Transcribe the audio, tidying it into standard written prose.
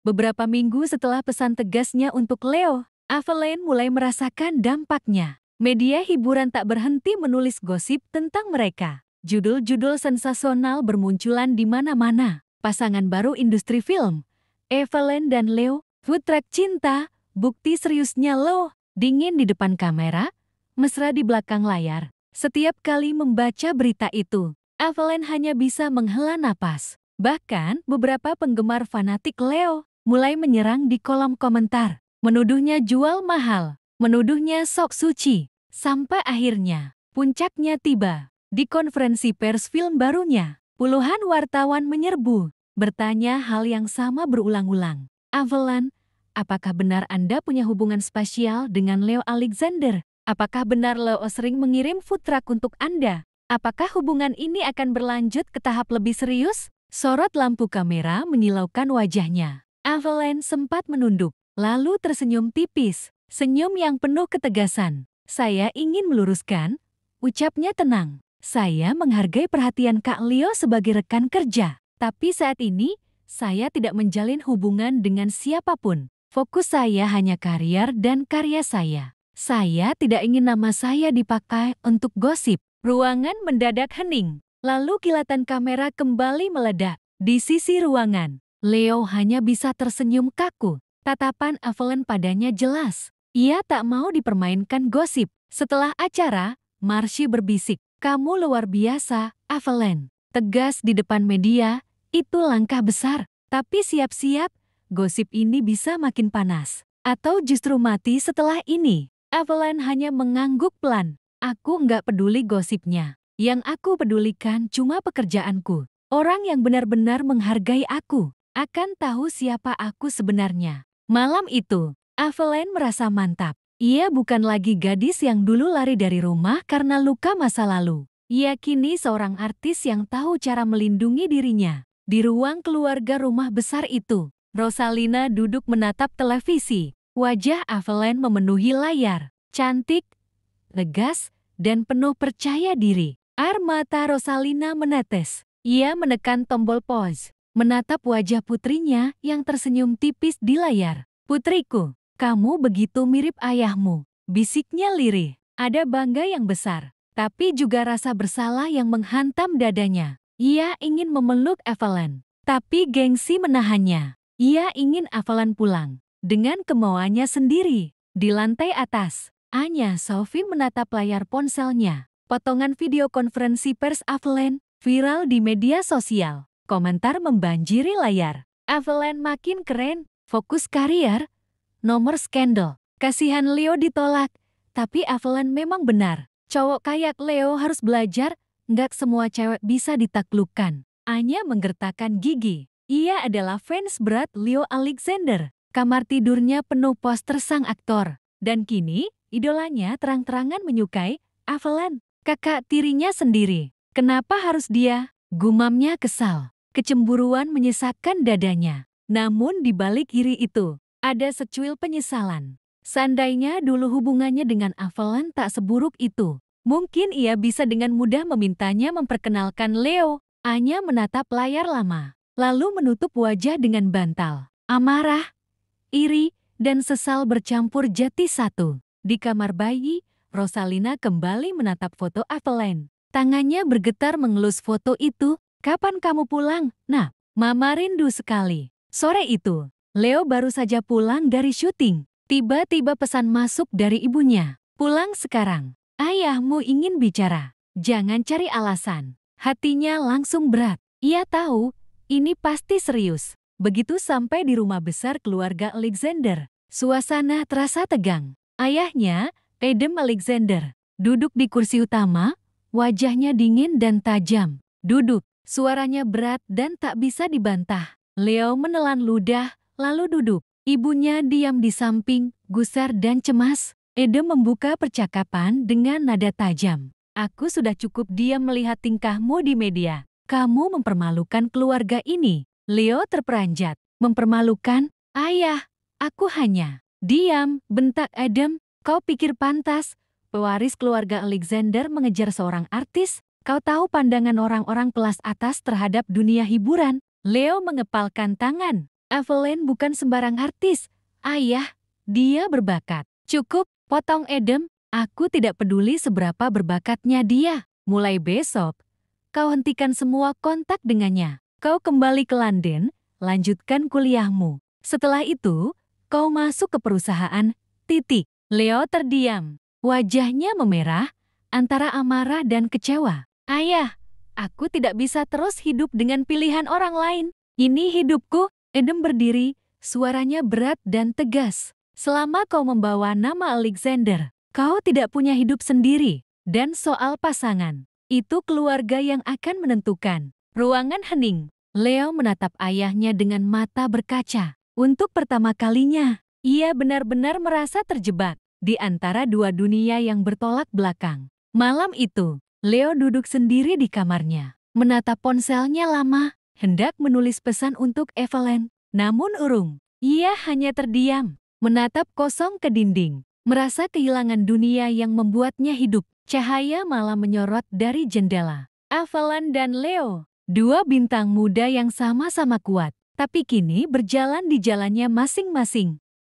Beberapa minggu setelah pesan tegasnya untuk Leo, Avalanche mulai merasakan dampaknya. Media hiburan tak berhenti menulis gosip tentang mereka. Judul-judul sensasional bermunculan di mana-mana. Pasangan baru industri film, Avalanche dan Leo, food truck cinta, bukti seriusnya lo, dingin di depan kamera, mesra di belakang layar. Setiap kali membaca berita itu, Avalanche hanya bisa menghela napas. Bahkan, beberapa penggemar fanatik Leo mulai menyerang di kolom komentar. Menuduhnya jual mahal, menuduhnya sok suci. Sampai akhirnya, puncaknya tiba. Di konferensi pers film barunya, puluhan wartawan menyerbu, bertanya hal yang sama berulang-ulang. Avalanche, apakah benar Anda punya hubungan spesial dengan Leo Alexander? Apakah benar Leo sering mengirim food truck untuk Anda? Apakah hubungan ini akan berlanjut ke tahap lebih serius? Sorot lampu kamera menyilaukan wajahnya. Avalanche sempat menunduk, lalu tersenyum tipis, senyum yang penuh ketegasan. Saya ingin meluruskan, ucapnya tenang. Saya menghargai perhatian Kak Leo sebagai rekan kerja. Tapi saat ini, saya tidak menjalin hubungan dengan siapapun. Fokus saya hanya karier dan karya saya. Saya tidak ingin nama saya dipakai untuk gosip. Ruangan mendadak hening. Lalu kilatan kamera kembali meledak. Di sisi ruangan, Leo hanya bisa tersenyum kaku. Tatapan Avalanche padanya jelas. Ia tak mau dipermainkan gosip. Setelah acara, Marshy berbisik, "Kamu luar biasa, Avalanche." Tegas di depan media, itu langkah besar. Tapi siap-siap, gosip ini bisa makin panas. Atau justru mati setelah ini. Avalanche hanya mengangguk pelan. Aku nggak peduli gosipnya. Yang aku pedulikan cuma pekerjaanku. Orang yang benar-benar menghargai aku akan tahu siapa aku sebenarnya. Malam itu, Avalanche merasa mantap. Ia bukan lagi gadis yang dulu lari dari rumah karena luka masa lalu. Ia kini seorang artis yang tahu cara melindungi dirinya. Di ruang keluarga rumah besar itu, Rosalina duduk menatap televisi. Wajah Avalanche memenuhi layar. Cantik, tegas, dan penuh percaya diri. Air mata Rosalina menetes. Ia menekan tombol pause, menatap wajah putrinya yang tersenyum tipis di layar. "Putriku, kamu begitu mirip ayahmu," bisiknya lirih. Ada bangga yang besar, tapi juga rasa bersalah yang menghantam dadanya. Ia ingin memeluk Avalanche, tapi gengsi menahannya. Ia ingin Avalanche pulang dengan kemauannya sendiri. Di lantai atas, Anya Sophie menatap layar ponselnya. Potongan video konferensi pers Avalanche viral di media sosial. Komentar membanjiri layar. "Avalanche makin keren, fokus karier, nomor skandal. Kasihan Leo ditolak." Tapi Avalanche memang benar. Cowok kayak Leo harus belajar, nggak semua cewek bisa ditaklukkan. Anya menggertakkan gigi. Ia adalah fans berat Leo Alexander. Kamar tidurnya penuh poster sang aktor. Dan kini, idolanya terang-terangan menyukai Avalanche. Kakak tirinya sendiri. Kenapa harus dia? Gumamnya kesal. Kecemburuan menyesakkan dadanya. Namun di balik iri itu, ada secuil penyesalan. Seandainya dulu hubungannya dengan Avalanche tak seburuk itu, mungkin ia bisa dengan mudah memintanya memperkenalkan Leo. Anya menatap layar lama, lalu menutup wajah dengan bantal. Amarah, iri, dan sesal bercampur jadi satu. Di kamar bayi, Rosalina kembali menatap foto Avalanche. Tangannya bergetar mengelus foto itu. "Kapan kamu pulang? Nah, Mama rindu sekali." Sore itu, Leo baru saja pulang dari syuting. Tiba-tiba pesan masuk dari ibunya. "Pulang sekarang. Ayahmu ingin bicara. Jangan cari alasan." Hatinya langsung berat. Ia tahu, ini pasti serius. Begitu sampai di rumah besar keluarga Alexander, suasana terasa tegang. Ayahnya, Adam Alexander, duduk di kursi utama, wajahnya dingin dan tajam. Duduk, suaranya berat dan tak bisa dibantah. Leo menelan ludah, lalu duduk. Ibunya diam di samping, gusar dan cemas. Adam membuka percakapan dengan nada tajam. "Aku sudah cukup diam melihat tingkahmu di media. Kamu mempermalukan keluarga ini." Leo terperanjat. "Mempermalukan? Ayah, aku hanya..." "Diam," bentak Adam. "Kau pikir pantas pewaris keluarga Alexander mengejar seorang artis? Kau tahu pandangan orang-orang kelas atas terhadap dunia hiburan?" Leo mengepalkan tangan. Evelyn bukan sembarang artis. Ayah, dia berbakat. Cukup, potong Adam. Aku tidak peduli seberapa berbakatnya dia. Mulai besok, kau hentikan semua kontak dengannya. Kau kembali ke London, lanjutkan kuliahmu. Setelah itu, kau masuk ke perusahaan, titik. Leo terdiam. Wajahnya memerah, antara amarah dan kecewa. Ayah, aku tidak bisa terus hidup dengan pilihan orang lain. Ini hidupku. Adam berdiri, suaranya berat dan tegas. Selama kau membawa nama Alexander, kau tidak punya hidup sendiri. Dan soal pasangan, itu keluarga yang akan menentukan. Ruangan hening. Leo menatap ayahnya dengan mata berkaca. Untuk pertama kalinya, ia benar-benar merasa terjebak di antara dua dunia yang bertolak belakang. Malam itu, Leo duduk sendiri di kamarnya, menatap ponselnya lama, hendak menulis pesan untuk Evelyn. Namun urung, ia hanya terdiam, menatap kosong ke dinding, merasa kehilangan dunia yang membuatnya hidup. Cahaya malam menyorot dari jendela. Evelyn dan Leo, dua bintang muda yang sama-sama kuat, tapi kini berjalan di jalannya masing-masing.